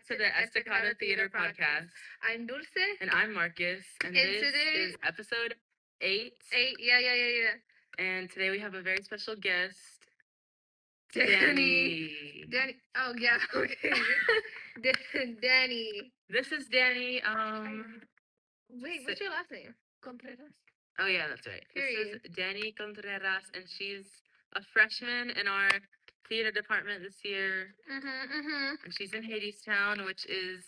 to the Estacado Theater Podcast. I'm Dulce. And I'm Marcus. And this is episode 8. 8, yeah. And today we have a very special guest, Dani. Oh, yeah, okay. Dani. This is Dani. Wait, what's your last name? Contreras. Oh, yeah, that's right. Period. This is Dani Contreras, and she's a freshman in our theater department this year. And she's in Hadestown, which is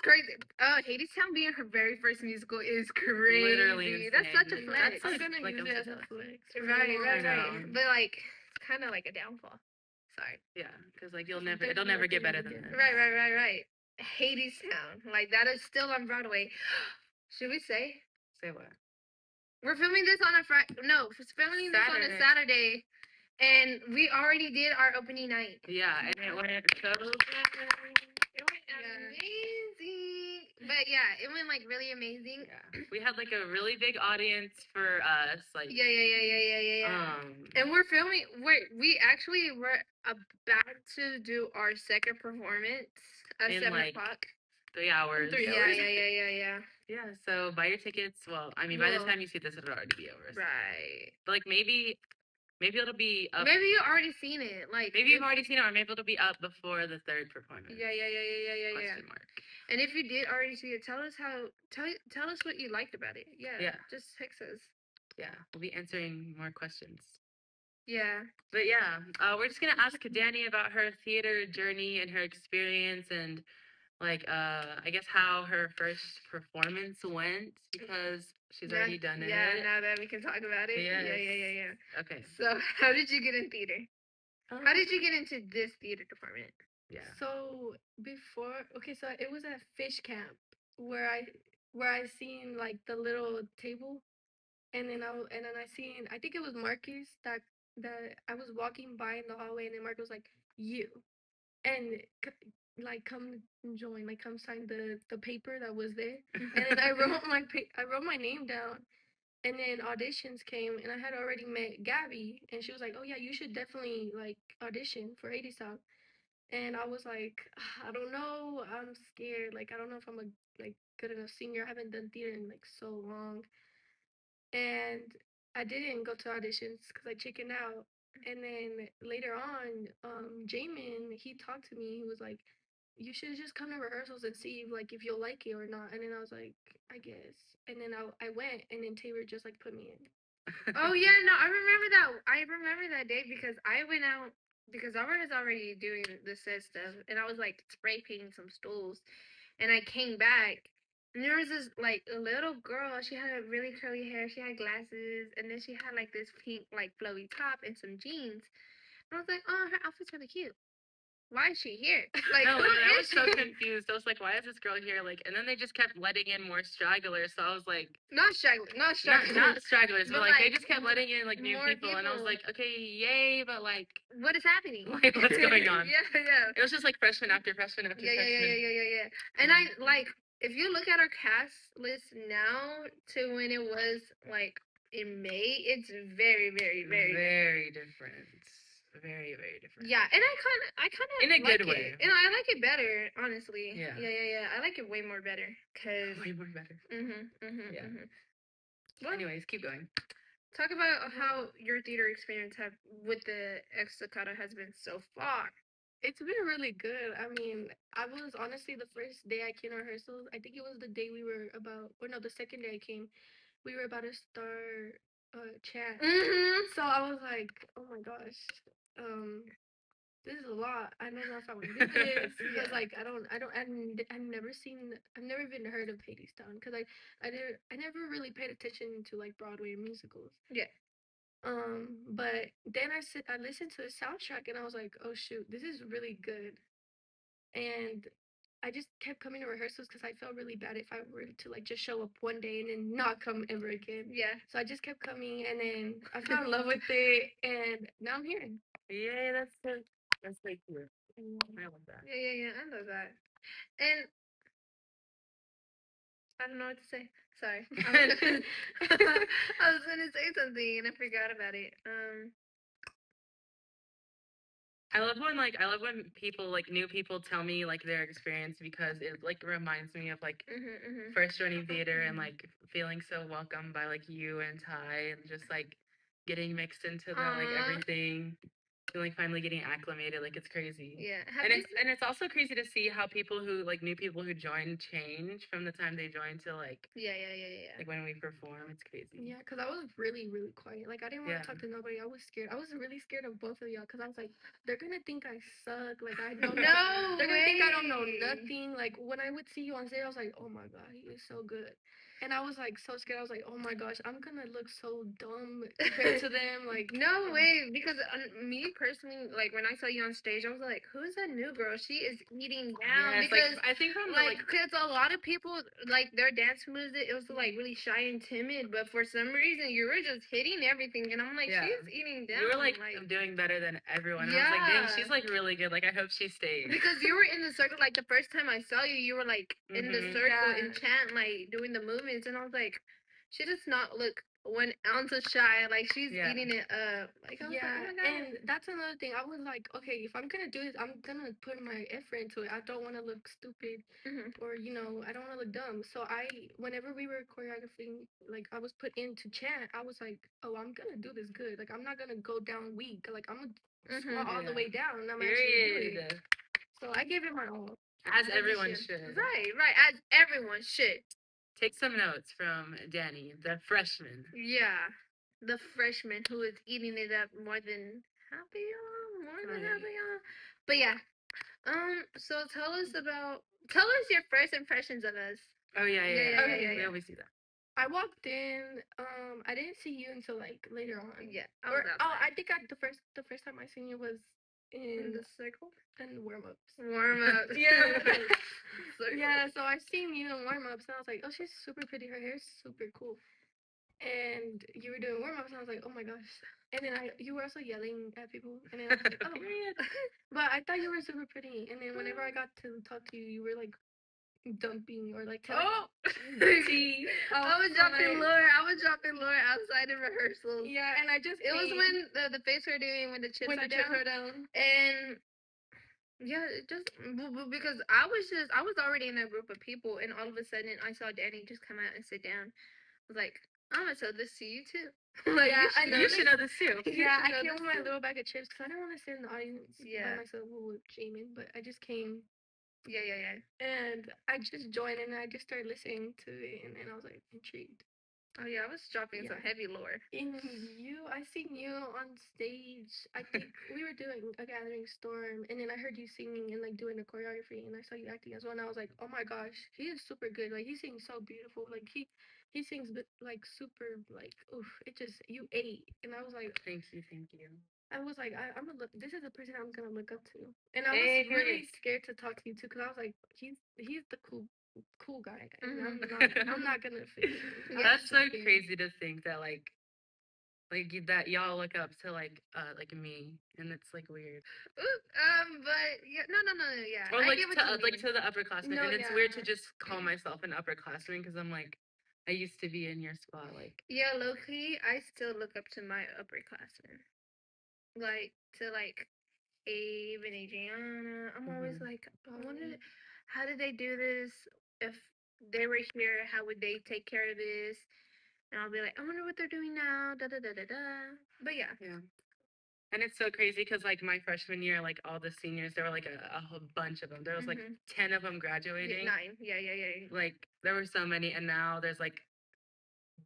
crazy. Hadestown being her very first musical is crazy. Literally insane. That's such a flex. That's I'm gonna like use a it as a flex. Right. But like, it's kind of like a downfall. Sorry. Yeah, because like it'll never get better than that. Right. Hadestown, like that is still on Broadway. Should we say? Say what? We're filming this on a Friday. No, we're filming this on a Saturday. And we already did our opening night. Yeah, and it went so good. It went amazing. But yeah, it went like really amazing. Yeah. We had like a really big audience for us. Like Yeah. And we're filming. We actually were about to do our second performance at 7 o'clock. 3 hours. 3 hours. Yeah. Yeah, so buy your tickets. Well, I mean, by the time you see this, it'll already be over. So. Right. But like maybe it'll be up. Maybe you've already seen it. Like maybe you've already seen it, or maybe it'll be up before the third performance. Yeah. Question mark. And if you did already see it, tell us what you liked about it. Yeah. Just text us. Yeah, we'll be answering more questions. Yeah. But yeah, we're just gonna ask Dani about her theater journey and her experience, and like I guess how her first performance went, because she's already done it. Yeah, now that we can talk about it. Yes. Yeah. Okay. So how did you get in theater? How did you get into this theater department? Yeah. So so it was at Fish Camp where I seen like the little table, and then I seen, I think it was Marcus that I was walking by in the hallway, and then Marcus was like, you, and like come join, like come sign the paper that was there. And then I wrote my name down, and then auditions came, and I had already met Gabby, and she was like, oh yeah, you should definitely like audition for Hadestown. And I was like, I don't know, I'm scared, like I don't know if I'm a like good enough singer. I haven't done theater in like so long. And I didn't go to auditions because I chickened out. And then later on, Jamin, he talked to me. He was like, you should just come to rehearsals and see if you'll like it or not. And then I was like, I guess. And then I went, and then Taylor just like put me in. Oh yeah, no, I remember that. I remember that day because I went out because Albert is already doing the set stuff, and I was like spray painting some stools, and I came back. And there was this, like, a little girl. She had a really curly hair. She had glasses. And then she had, like, this pink, like, flowy top and some jeans. And I was like, oh, her outfit's really cute. Why is she here? Like, no, I was so confused. I was like, why is this girl here? Like, and then they just kept letting in more stragglers. So I was like, not stragglers, not stragglers, but like they just kept letting in like new people. And I was like, okay, yay, but like, what is happening? Like, what's going on? Yeah. It was just like freshman after freshman after freshman. Yeah. And I like, if you look at our cast list now to when it was like in May, it's very, very, very different. Very, very different. Yeah, and I kind of in a like good way. And I like it better, honestly. Yeah. I like it way more better. Way more better. Yeah. Well, anyways, keep going. Talk about how your theater experience with the Estacado has been so far. It's been really good. I mean, I was honestly, the first day I came to rehearsals, I think it was the day the second day I came, we were about to start chat. So I was like, oh my gosh, this is a lot. I don't know if I want to do this because like I've never even heard of Hadestown because I never really paid attention to like Broadway musicals. Yeah. But then I listened to the soundtrack, and I was like, oh shoot, this is really good. And I just kept coming to rehearsals because I felt really bad if I were to like just show up one day and then not come ever again. Yeah. So I just kept coming, and then I fell in love with it, and now I'm here. Yeah, that's like cute. I love that. Yeah, I love that. And I don't know what to say. Sorry. I was gonna say something and I forgot about it. I love when people like new people tell me like their experience because it like reminds me of like first joining theater and like feeling so welcomed by like you and Ty and just like getting mixed into the like everything and like finally getting acclimated. Like it's crazy. Yeah. And it's also crazy to see how people who like new people who join change from the time they join to like Yeah. like when we perform. It's crazy. Yeah, because I was really, really quiet. Like, I didn't want to talk to nobody. I was scared. I was really scared of both of y'all because I was like, they're going to think I suck. Like, I don't know. No They're going to think I don't know way. nothing. Like, when I would see you on stage, I was like, oh my God, he is so good. And I was like so scared. I was like, oh my gosh, I'm going to look so dumb compared to them. Like, no way. Because me personally, like, when I saw you on stage, I was like, who's that new girl? She is eating down. Yes, because, like, I think from like, because a lot of people, like, their dance moves, it was, like, really shy and timid. But for some reason, you were just hitting everything. And I'm like, she's eating down. You were, like, doing better than everyone. And I was like, dang, she's, like, really good. Like, I hope she stays. Because you were in the circle, like, the first time I saw you, you were, like, in the circle in chant, like, doing the movements. And I was like, she does not look 1 ounce of shy. Like, she's eating it up. Like, I was like, oh my God. And that's another thing. I was like, okay, if I'm going to do this, I'm going to put my effort into it. I don't want to look stupid or, you know, I don't want to look dumb. So whenever we were choreographing, like, I was put into chant, I was like, oh, I'm going to do this good. Like, I'm not going to go down weak. Like, I'm going to squat all the way down. And I'm actually doing it. So I gave it my all. As everyone should. Right. As everyone should. Take some notes from Dani, the freshman. Yeah. The freshman who is eating it up more than half of y'all. But yeah. So tell us your first impressions of us. Oh yeah. We always do that. I walked in. I didn't see you until like later on. Yeah. I think the first time I seen you was in the circle and warm-ups. Yeah. Yeah, so I seen you in warm-ups and I was like, oh, she's super pretty. Her hair's super cool. And you were doing warm-ups and I was like, oh my gosh. And then you were also yelling at people. And then I was like, oh, but I thought you were super pretty. And then whenever I got to talk to you, you were like dumping or like I was dropping lore outside of rehearsals. Yeah, and it was when the face we're doing when the chips are down. And yeah, just because I was already in a group of people, and all of a sudden I saw Dani just come out and sit down. I was like, I'm gonna tell this to you too. Like, yeah, you should know this too. Yeah, I came with my little bag of chips because I didn't want to sit in the audience by myself with Jamin, but I just came. Yeah. And I just joined and I just started listening to it, and then I was like intrigued. Oh yeah, I was dropping some heavy lore. And I seen you on stage. I think we were doing a gathering storm, and then I heard you singing and like doing the choreography, and I saw you acting as well. And I was like, oh my gosh, he is super good. Like he sings so beautiful. Like he sings like super like oof. It just you ate, and I was like, thank you. I was like, I'm gonna look. This is the person I'm gonna look up to, and I was really scared to talk to you too, because I was like, he's the cool guy, and I'm not gonna fit. That's so crazy to think that like that y'all look up to like me, and it's like weird. But yeah, no, yeah. Or like to the upperclassmen, and it's weird to just call myself an upperclassman because I'm like, I used to be in your spot, like. Yeah, low key, I still look up to my upperclassmen. Like to like Abe and Adriana. I'm always like, I wonder how did they do this? If they were here, how would they take care of this? And I'll be like, I wonder what they're doing now. Da. But yeah. And it's so crazy because like my freshman year, like all the seniors, there were like a whole bunch of them. There was like 10 of them graduating. 9. Yeah. Like there were so many, and now there's like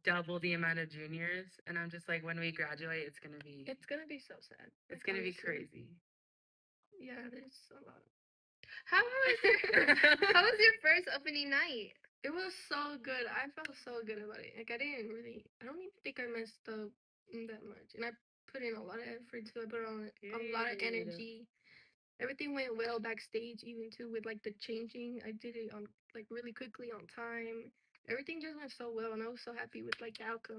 double the amount of juniors, and I'm just like, when we graduate, it's gonna be so sad. It's gonna be crazy. Yeah, there's a lot. How was your first opening night? It was so good. I felt so good about it. Like I don't even think I messed up that much, and I put in a lot of effort too. I put on a lot of energy. Everything went well backstage, even too with like the changing. I did it on like really quickly on time. Everything just went so well, and I was so happy with like the outcome.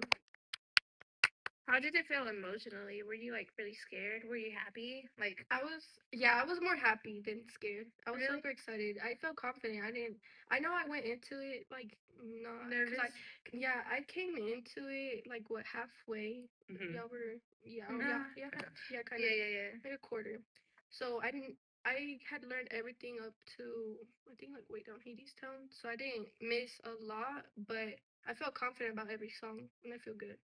How did it feel emotionally? Were you like really scared? Were you happy? Like I was more happy than scared. I was super excited. I felt confident. I know I went into it like not nervous. I came into it like halfway. Y'all were kind of like a quarter. So I had learned everything up to I think like way down Hadestown. So I didn't miss a lot, but I felt confident about every song and I feel good.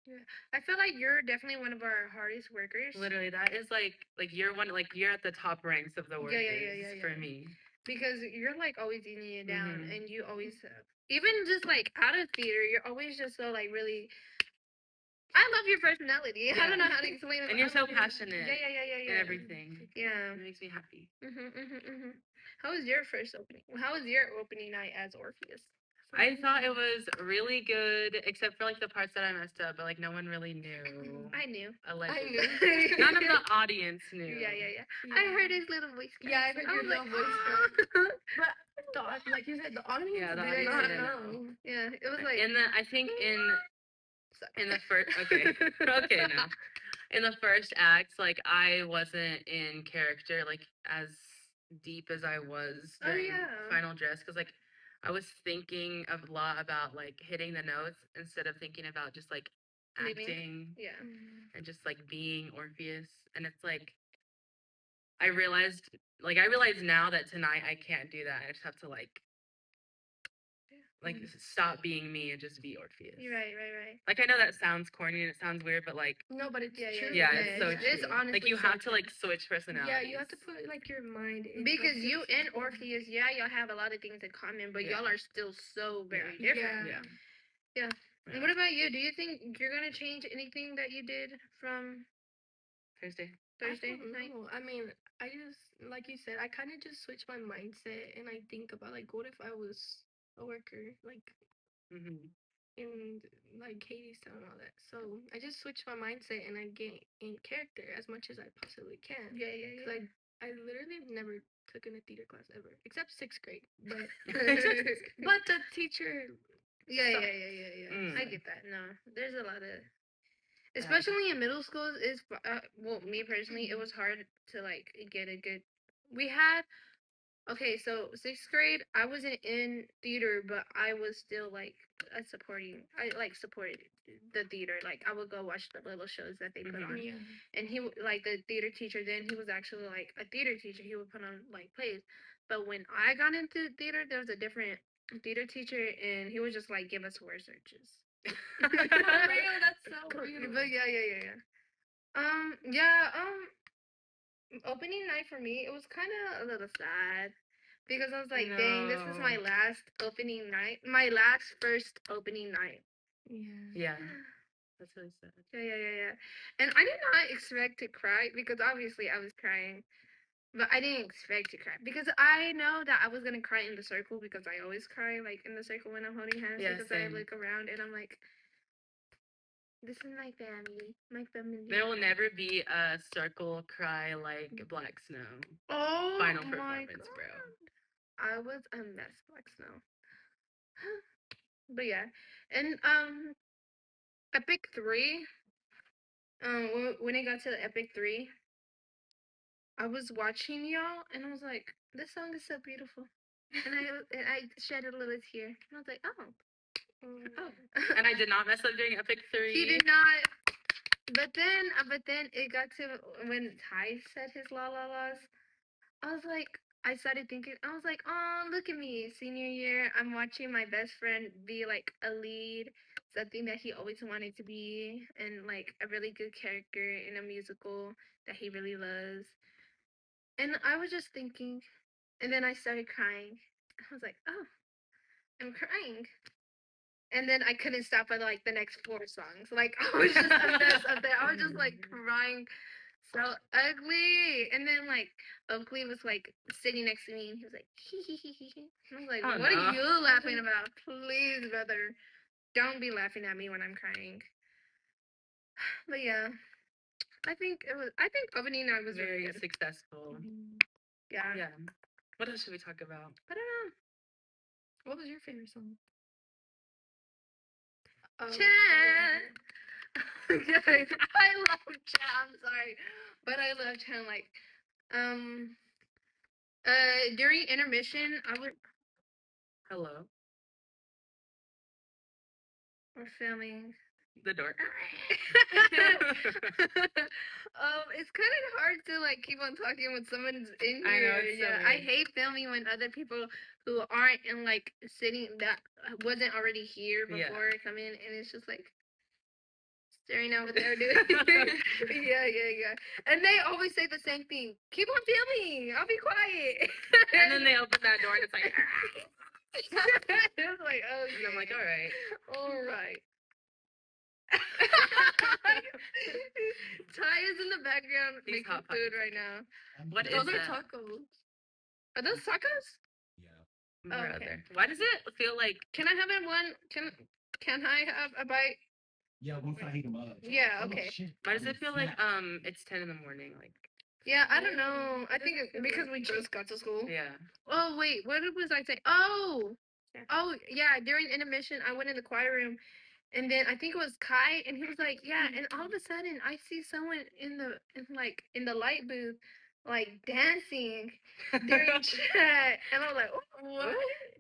Yeah, I feel like you're definitely one of our hardest workers. Literally, that is like you're at the top ranks of the workers for yeah. me. Because you're like always eating it down, Mhm. and you always even just like out of theater, you're always just so like really. I love your personality. I don't know how to explain it. And but you're I so love your- passionate Yeah. and everything. Yeah. It makes me happy. How was your first opening? How was your opening night as Orpheus? I thought it was really good, except for like the parts that I messed up, but like no one really knew. I knew. Allegedly. I knew. None of the audience knew. Yeah. I heard his little voice. Yeah, I heard your little voice crack. But like you said, the audience Yeah, the did audience not didn't know. Yeah, it was like I think in the first okay now. In the first act, like I wasn't in character like as deep as I was during final dress because like I was thinking a lot about like hitting the notes instead of thinking about just like acting Yeah. and just like being Orpheus. And it's I realized now that tonight I can't do that. I just have to like stop being me and just be Orpheus. Right. Like I know that sounds corny and it sounds weird, but like No, but it's true. yeah, it's so It's true. honestly Like you so have to like switch personalities. Yeah, you have to put like your mind in. Because you and Orpheus, y'all have a lot of things in common, but y'all are still so very different. Yeah. And what about you? Do you think you're gonna change anything that you did from Thursday night? No, I mean, I just like you said, I kind of just switch my mindset and I think about like, what if I was a worker, like in like Hadestown and all that. So I just switch my mindset and I get in character as much as I possibly can. Yeah. Because I literally never took in a theater class ever, except 6th grade. But but the teacher. Yeah. I get that. No, there's a lot of, especially in middle schools. Is well, me personally, it was hard to like get a good. We had okay, so 6th grade, I wasn't in theater, but I was still like a supporting. I like supported the theater. Like I would go watch the little shows that they put on. Yeah. And like the theater teacher. Then he was actually like a theater teacher. He would put on like plays. But when I got into theater, there was a different theater teacher, and he would just like give us word searches. For real, that's so cute. But yeah. Opening night for me, it was kind of a little sad because I was like, dang, this is my last opening night, my last first opening night. Yeah. That's really sad. Yeah. And I did not expect to cry because obviously I was crying, but I didn't expect to cry because I know that I was gonna cry in the circle because I always cry like in the circle when I'm holding hands because I look around and I'm like, this is my family. My family. There will never be a circle cry like Black Snow. Oh, final performance, bro. I was a mess, Black Snow. But yeah, and Epic 3. When it got to the Epic 3, I was watching y'all, and I was like, this song is so beautiful, and I shed a little tear, and I was like, oh. And I did not mess up during Epic 3. He did not. But then it got to when Ty said his la la la's. I was like, I started thinking, I was like, oh, look at me, senior year. I'm watching my best friend be like a lead, something that he always wanted to be, and like a really good character in a musical that he really loves. And I was just thinking, and then I started crying. I was like, oh, I'm crying. And then I couldn't stop at like the next 4 songs. Like I was just a mess up there. I was just like crying so ugly. And then like Oakley was like sitting next to me and he was like hee. I was like, what are you laughing about? Please, brother, don't be laughing at me when I'm crying. But yeah, I think opening night was very really good. successful. Yeah. What else should we talk about? I don't know. What was your favorite song? Chan. Guys, I love Chan. I'm sorry, but I love Chan. Like, during intermission, I would. Hello. We're filming. The door. It's kind of hard to like keep on talking when someone's in here. I know, it's so yeah, I weird. hate filming when other people who aren't in like sitting that wasn't already here Yeah. before come in, and it's just like staring at what they're doing. yeah. And they always say the same thing. Keep on filming. I'll be quiet. And then they open that door and it's like, it's like, oh, and I'm like, all right. all right. Ty is in the background These making hot food pockets. right now. What is Those are that? tacos. Are those tacos? Or okay. other. Why does it feel like? Can I have it one? Can I have a bite? Yeah, once I heat them up. Yeah, Oh, okay. shit. Why does it feel like Snap. it's 10 in the morning? Like Yeah, I don't know. I think it's because we just got to school. yeah. Oh wait, what was I saying? Oh, yeah. During intermission, I went in the choir room, and then I think it was Kai, and he was like, "Yeah." And all of a sudden, I see someone in the light booth, like dancing during chat, and I was like, "Oh, what?"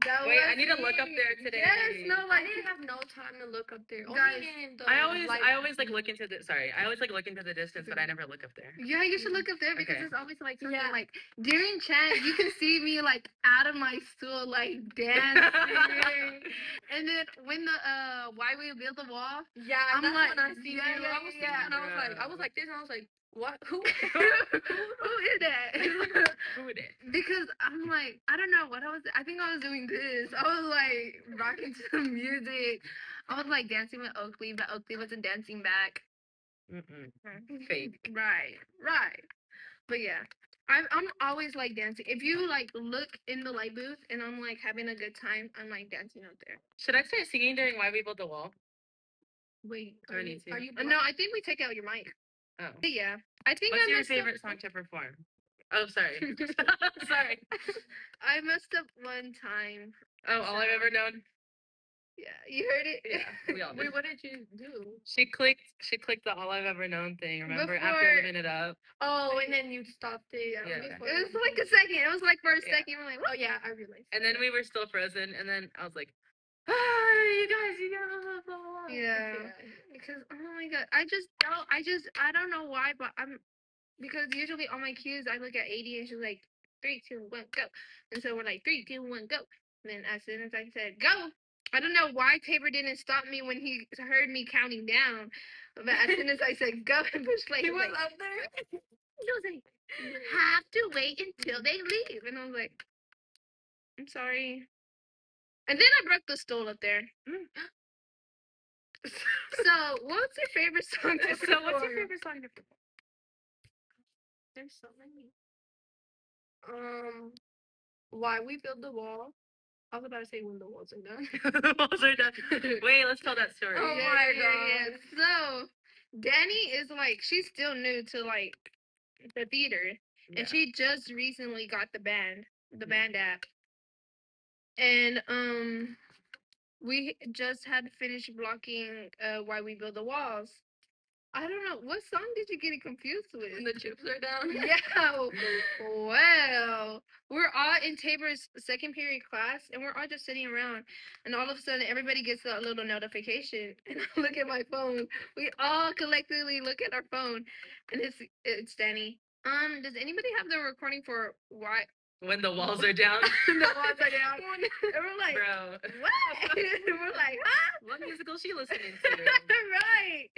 That Wait, was I need to look up me. there today. Yes, no, I like didn't have no time to look up there. Guys, Only in the I always light- like look into the I always like look into the distance, but I never look up there. Yeah, you should look up there because Okay. it's always like something Yeah. like during chat you can see me like out of my stool like dancing. And then when the why we build the wall, Yeah, I'm that's like, when I see yeah, you. yeah, I was yeah. thinking, I was like this, and I was like, what? Who? who is that? Who would it? Because I'm like, I don't know what I was. I think I was doing this. I was like rocking to the music. I was like dancing with Oakley, but Oakley wasn't dancing back. Fake. Right. But yeah, I'm always like dancing. If you like look in the light booth and I'm like having a good time, I'm like dancing out there. Should I start singing during Why We Built the Wall? Wait, Do I need to? Are you? No, I think we take out your mic. Oh. But yeah, I think What's I your messed favorite up. song to perform? Oh, sorry. Sorry. I messed up one time. Oh, All I've Ever Known. Yeah, you heard it. Yeah, we all did. Wait, what did you do? She clicked the All I've Ever Known thing. Remember after Before- living it up? Oh, and then you stopped it. Yeah. before It was you- like a second. It was like for a Yeah. second. We're like, Oh yeah, I realized. And then we were still frozen, and then I was like, you guys, you gotta blah, blah, blah. yeah. Because oh my god, I don't know why, but because usually on my cues I look at 80 and she's like 3, 2, 1, go, and so we're like 3, 2, 1, go. And then as soon as I said go, I don't know why Tabor didn't stop me when he heard me counting down, but as soon as I said go and push play, He he was was like, up there. he was like, have to wait until they leave, and I was like, I'm sorry. And then I broke the stool up there. So, what's your favorite song to So, what's your perform? favorite song to perform? There's so many. Why we build the wall? I was about to say when the walls are done. The walls are done. Wait, let's tell that story. Oh my God. So, Dani is like, she's still new to like the theater, Yeah. and she just recently got the band Yeah. app, and we just had finished blocking Why We Build the Walls. I don't know what song did you get it confused with. When the chips are down. Yeah, well, we're all in Tabor's second period class, and we're all just sitting around, and all of a sudden, everybody gets a little notification, and I look at my phone. We all collectively look at our phone, and it's Dani. Does anybody have the recording for why When the walls are down. the walls are down? And we're like, Bro. what? We're like, huh? What musical she listening to? Right.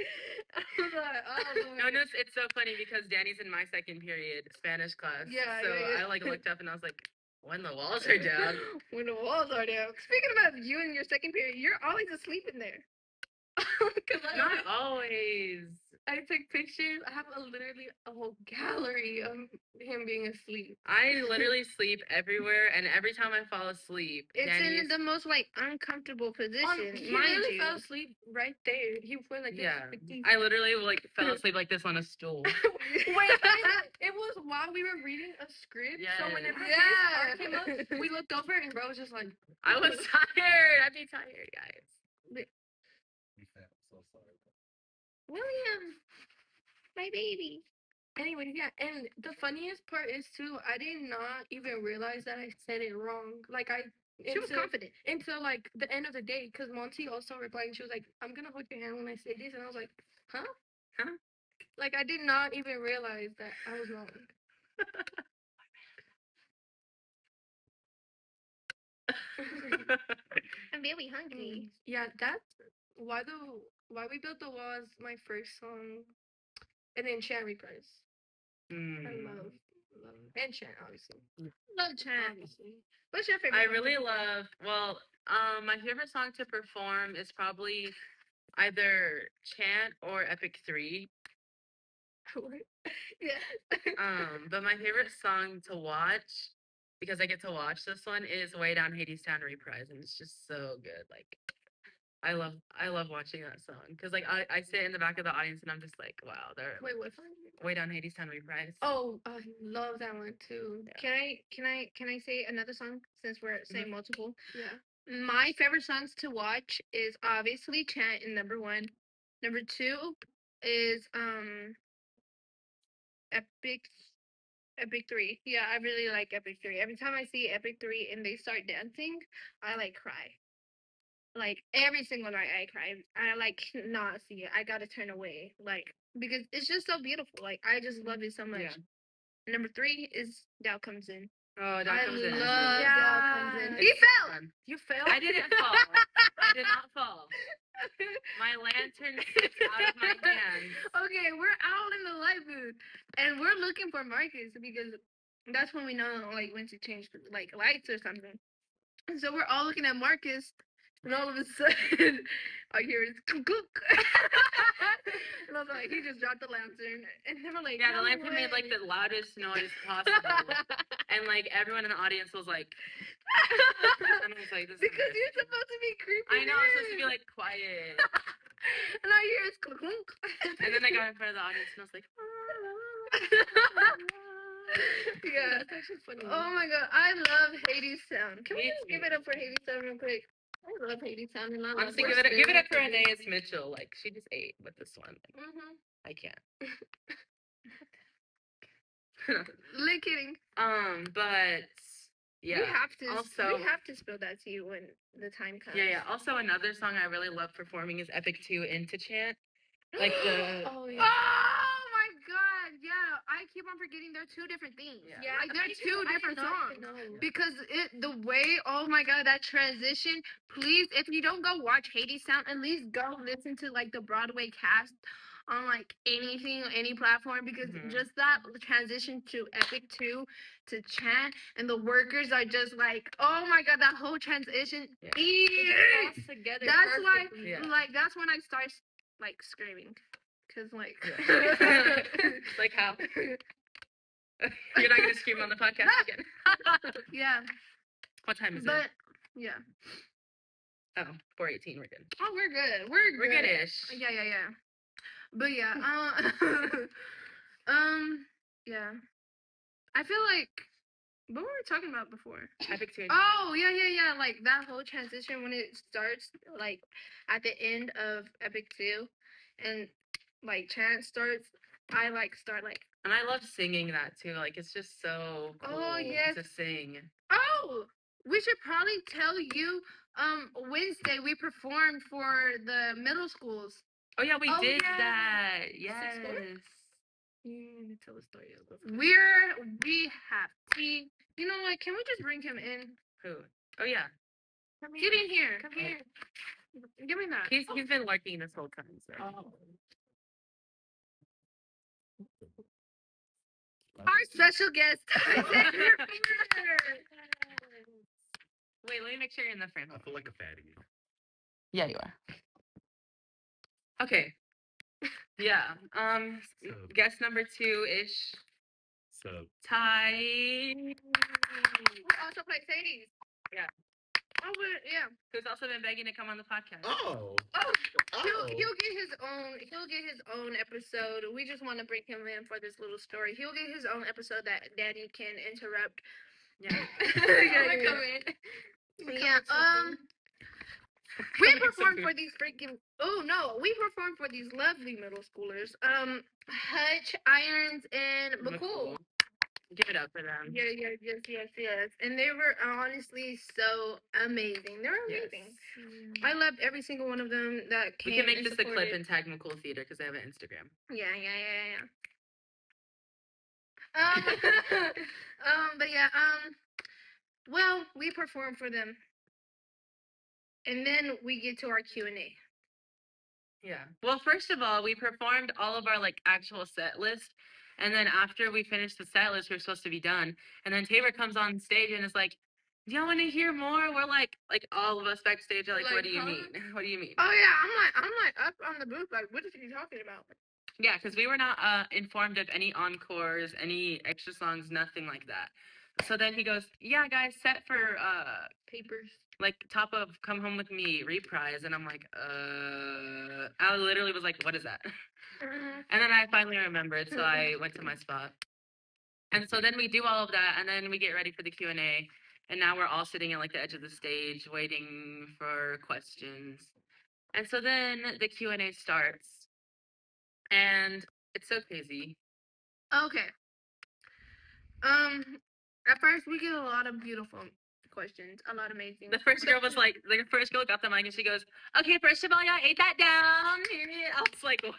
I was like, oh. No, it's so funny because Danny's in my second period Spanish class. Yeah, So yeah. I like looked up and I was like, when the walls are down. When the walls are down. Speaking about you and your second period, you're always asleep in there. Not always. I took pictures. I have literally a whole gallery of him being asleep. I literally sleep everywhere, and every time I fall asleep, It's Danny's, in the most like uncomfortable position, He mind really you. fell asleep right there. He went like this, yeah. like this. I literally like fell asleep like this on a stool. Wait, it was while we were reading a script. So whenever his part came up, we looked over and bro was just like, I was tired. I'd be tired, guys. So sorry. William, my baby. anyway, yeah. And the funniest part is too, I did not even realize that I said it wrong. Like She was confident. until like the end of the day, because Monty also replied and she was like, I'm gonna hold your hand when I say this, and I was like, huh? Like I did not even realize that I was wrong. I'm very hungry. Yeah, that's why we built the wall is my first song, and then Cherry Price. I love and Chan, obviously. Love Chan. Obviously. What's your favorite? I song? really love. Well, my favorite song to perform is probably either Chant or Epic 3. Yeah. But my favorite song to watch, because I get to watch this one, is Way Down Hadestown Reprise, and it's just so good. Like, I love watching that song because like I sit in the back of the audience and I'm just like, wow, they're Wait, what song? Way Down Hadestown Reprise. Oh, I love that one too. Yeah. Can I say another song since we're saying multiple? Yeah. My favorite songs to watch is obviously Chant in number 1. Number 2 is Epic 3. Yeah, I really like Epic 3. Every time I see Epic 3 and they start dancing, I like cry. Like every single night I cry. I like cannot see it. I gotta turn away. Like because it's just so beautiful. Like I just love it so much. Yeah. Number 3 is Dow Comes In. Oh, that I comes in. love Dow Comes In. Yeah. He It's so fell. fun. You fell? I didn't fall. I did not fall. My lantern slipped out of my hands. Okay, we're out in the light booth and we're looking for Marcus because that's when we know like when to change like lights or something. And so we're all looking at Marcus, and all of a sudden I hear his cook. And I was like, he just dropped the lantern, and they were like, Yeah, the "No lantern made like way." the loudest noise possible, and like everyone in the audience was like, and I was like, this is Because embarrassing. you're supposed to be creepy. I know, I'm supposed to be like quiet. And I hear his clunk. And then I got in front of the audience and I was like, Yeah. That's actually funny. Oh my god, I love Hadestown. Can we Me just give too. it up for Hadestown real quick? I love Hadestown and I love honestly, her give it up for spirit. Anais Mitchell. Like she just ate with this one. Mhm. I can't. Like kidding. But yeah. We have to. Also- we have to spill that to you when the time comes. Yeah. Also, another song I really love performing is Epic 2 Into Chant. Like the Oh Oh yeah. my god! Yeah, I keep on forgetting they're 2 different things. Yeah. Like they're me 2 too. I did different not songs. even know. Because the way, oh my god, that transition. Please, if you don't go watch Hadestown, at least go listen to like the Broadway cast on like anything, any platform, because Mhm. just that transition to Epic 2 to Chant and the workers are just like, oh my god, that whole transition. Yeah. It just falls together. That's why, perfectly. Yeah. like, that's when I start like screaming, cause like, Yeah. Like how? You're not gonna scream on the podcast again. yeah, What time is but it? yeah. Oh, 4:18. We're good. Oh, we're good. We're We're good. good-ish. Yeah. But yeah, yeah. I feel like, what were we talking about before? Epic 2. Oh, yeah. Like that whole transition when it starts, like at the end of Epic 2, and like Chant starts. I like start like. And I love singing that too. Like it's just so cool Oh, yes. to sing. Oh, we should probably tell you. Wednesday we performed for the middle schools. Oh yeah, we Oh, did yeah. that. Yes. You need to tell the story of the We have tea. You know what? Can we just bring him in? Who? Oh yeah. Get in here. Come here. Give me that. He's been lurking this whole time. So. Our special guest, Tyzayver Porter. Wait, let me make sure you're in the frame. I feel like a fatty. Yeah, you are. Okay. Yeah. So- Guest number 2-ish. So Ty. We also play Sadie's. Yeah. Oh, yeah. Who's also been begging to come on the podcast. oh He'll get his own. He'll get his own episode. We just want to bring him in for this little story. He'll get his own episode that Daddy can interrupt. Yeah. Yeah. We performed for these freaking. Oh no, we performed for these lovely middle schoolers. Hutch, Irons, and McCool. Give it up for them. Yeah, yes. And they were honestly so amazing. They were Yes. amazing. I loved every single one of them that came. We can make and this a clip supported. and tag McCool Theater because they have an Instagram. Yeah. But yeah, well, we performed for them, and then we get to our Q&A. Yeah. Well, first of all, we performed all of our like actual set list, and then after we finished the set list, we were supposed to be done, and then Tabor comes on stage and is like, "Do y'all want to hear more?" We're like all of us backstage are like, "What do you Huh? mean? What do you mean?" Oh yeah, I'm like up on the booth, like, what is he talking about? Yeah, because we were not informed of any encores, any extra songs, nothing like that. So then he goes, "Yeah, guys, set for Papers. like top of Come Home With Me reprise," and I'm like, I literally was like, "What is that?" And then I finally remembered, so I went to my spot. And so then we do all of that, and then we get ready for the Q&A, and now we're all sitting at like the edge of the stage waiting for questions. And so then the Q&A starts, and it's so crazy. Okay. At first we get a lot of beautiful questions, a lot of amazing. The first girl was like, the first girl got the mic and she goes, "Okay, first of all, y'all ate that down." I was like, what?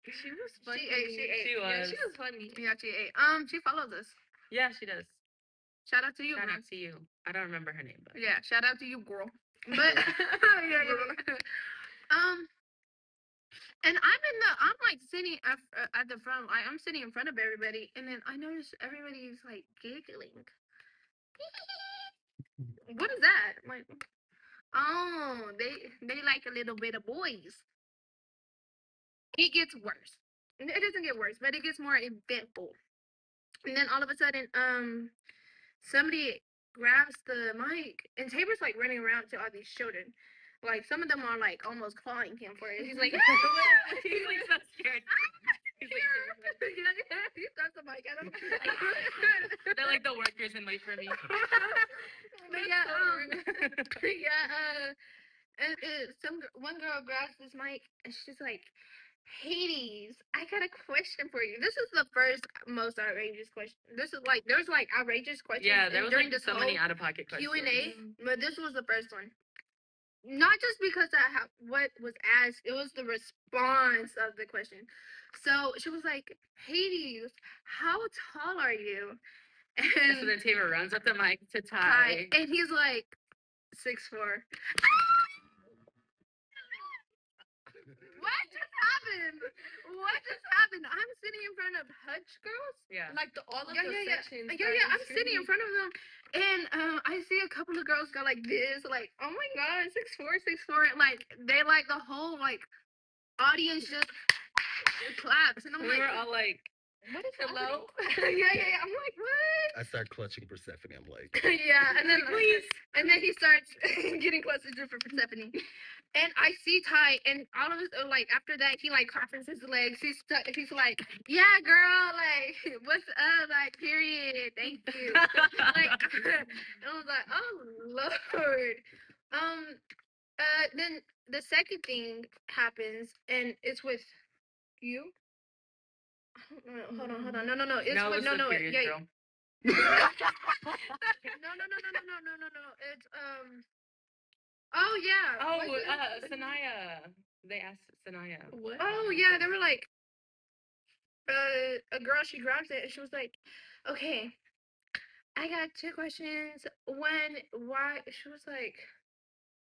She was funny. She ate. She Yeah, was. she was funny. Yeah, she ate. She follows us. Yeah, she does. Shout out to you, Shout girl. out to you. I don't remember her name, but Yeah, shout out to you, girl. But yeah. And I'm like sitting at the front, like I'm sitting in front of everybody, and then I notice everybody's like giggling. What is that? I'm like, oh, they like a little bit of boys. It gets worse. It doesn't get worse, but it gets more eventful. And then all of a sudden, somebody grabs the mic, and Tabor's like running around to all these children. Like some of them are like almost clawing him for it. He's like, he's like so scared. He's like, he throws the mic at him. they're like the workers in Wait For Me. But yeah, one girl grabs this mic and she's like, "Hades, I got a question for you." This is the first most outrageous question. This is like there's like outrageous questions. Yeah, there was during like this so whole many out of pocket questions. Q&A, but this was the first one. Not just because of what was asked, it was the response of the question. So she was like, "Hades, how tall are you?" And so then Tabor runs up the mic to Ty. And he's like 6'4". What just happened? What just happened? I'm sitting in front of Hutch girls. Yeah. Like all of the sections. Yeah. I'm sitting in front of them, and I see a couple of girls go like this, like, "Oh my god, 6'4", and like they like the whole like audience just claps, and I'm we like, were all like, "What is hello?" Yeah. I'm like, "What?" I start clutching Persephone. I'm like, Yeah, and then please. And then he starts getting closer to Persephone. And I see Ty, and all of us, like, after that, he, like, crosses his legs. He's like, "Yeah, girl, like, what's up, like, period, thank you." Like, and I was like, "Oh, Lord." Then the second thing happens, and it's with you. I don't know. Hold on. No. It's no, with, it was the period girl. No. It's Oh yeah. Oh, what's it? Sanaya. They asked Sanaya. What? Oh yeah, they were like, a girl. She grabs it and she was like, "Okay, I got 2 questions. Why?" She was like,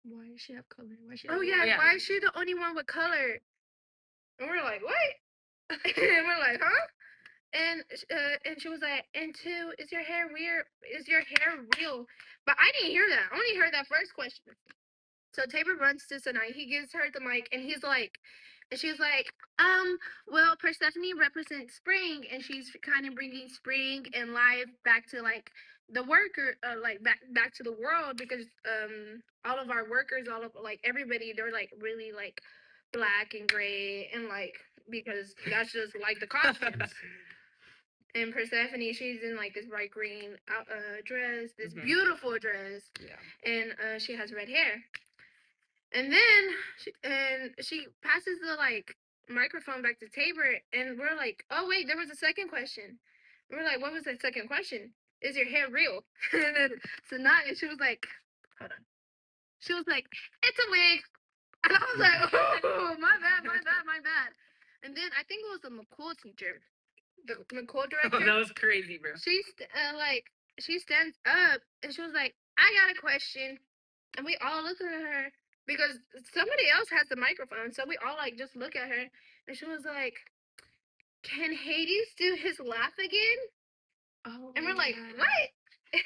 Why does she have color? Why she? "Oh yeah, why is she the only one with color?" And we're like, "What?" And we're like, "Huh?" And she was like, "And 2, is your hair weird? Is your hair real?" But I didn't hear that. I only heard that first question. So Tabor runs to Sanai. He gives her the mic, and she's like, well, Persephone represents spring, and she's kind of bringing spring and life back to like the worker, like back to the world, because all of our workers, all of like everybody, they're like really like black and gray, and like because that's just like the costumes. And Persephone, she's in like this bright green dress, this beautiful dress, and she has red hair. And then she passes the like microphone back to Tabor, and we're like, "Oh wait, there was a second question." We're like, what was the second question? Is your hair real? And then Sanaa, she was like, hold on. She was like, it's a wig. And I was like, oh, my bad. And then I think it was the McCool teacher, the McCool director. That was crazy, bro. She stands up and she was like, I got a question. And we all look at her because somebody else has the microphone. So we all like just look at her. And she was like, can Hades do his laugh again? Oh, And we're like, yeah. what?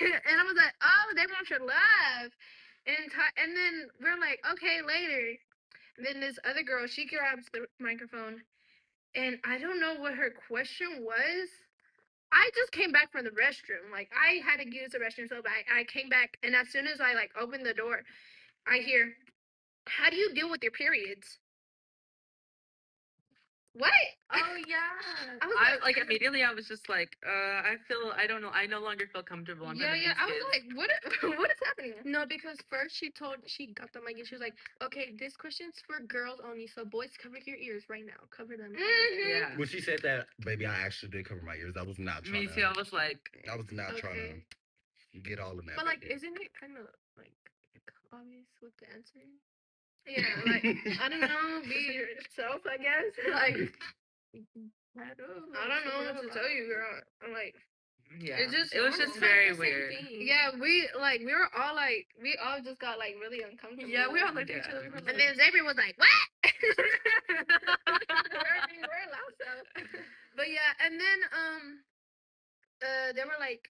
And I was like, oh, they want your laugh. And then we're like, okay, later. And then this other girl, she grabs the microphone. And I don't know what her question was. I just came back from the restroom. Like, I had to use the restroom so bad. I came back, and as soon as I, like, opened the door, I hear, how do you deal with your periods? What? Oh yeah. I was Like immediately I was just like, I no longer feel comfortable in front of these I was kids. like, what is happening? No, because first she got the mic and she was like, okay, this question's for girls only, so boys cover your ears right now. Cover them. Yeah. When she said that, baby, I actually did cover my ears. I was not trying Me too. I was like, I was not trying to get all in that. But like, baby. isn't it kind of like obvious with the answer? Yeah, like, I don't know, be yourself, I guess. Like, I don't know what to tell you, girl. I'm like, yeah. It's just- it was It's just like very the same weird. thing. yeah, we all just got like really uncomfortable. Yeah, we all looked at each Yeah. other. We were And like, then Xavier was like, what? We're loud, so. But yeah, and then they were like,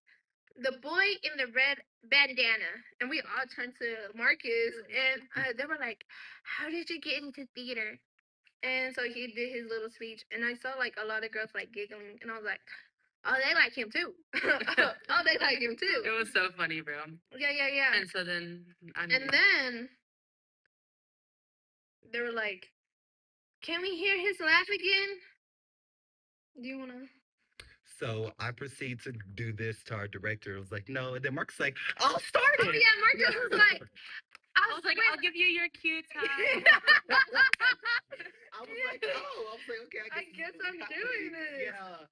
the boy in the red bandana, and we all turned to Marcus, and they were like, how did you get into theater? And so he did his little speech, and I saw like a lot of girls like giggling, and I was like, oh, they like him too. Oh, they like him too. It was so funny, bro. Yeah. And so then And then they were like, can we hear his laugh again? Do you wanna? So I proceed to do this to our director. I was like, no. And then Mark's like, I'll start it. Oh yeah, Marcus was like, I was like, I'll give you your cue time. I was like, oh, I was like, okay, I guess I'm doing this. Yeah.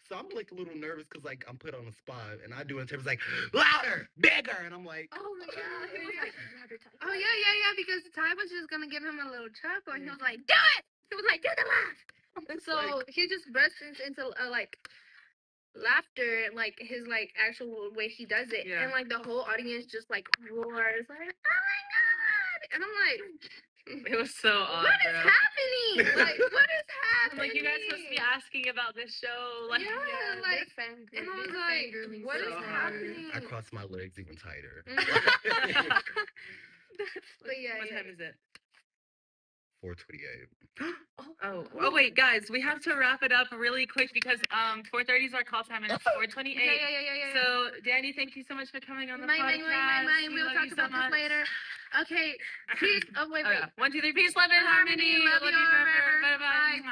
So I'm like a little nervous because like I'm put on the spot and I do it. And Taylor's like, louder, bigger, and I'm like, oh my god. He was like, louder, Ty. Oh yeah, because Ty was just gonna give him a little chuckle, and he was like, do it! He was like, do the laugh! And so he just bursts into like laughter, like his like actual way he does it, Yeah. and like the whole audience just like roars, like, oh my god! And I'm like, It was so odd, what is bro. happening? Like, what is I'm happening? like, you guys supposed to be asking about this show. Like, Yeah, like, they're fangirling. and I was They're like, fangirling what so is hard. happening? I crossed my legs even tighter. But yeah, what time is it? 4:28. Oh wait, guys, we have to wrap it up really quick because 4:30 is our call time and it's 4:28. Yeah. So, Danny, thank you so much for coming on the Mine. podcast. We We'll love talk you so about this much. later. Okay, peace. Oh, wait. Oh, yeah. 1, 2, 3, peace, love and harmony. Love Love you you forever. forever. Bye bye. Bye.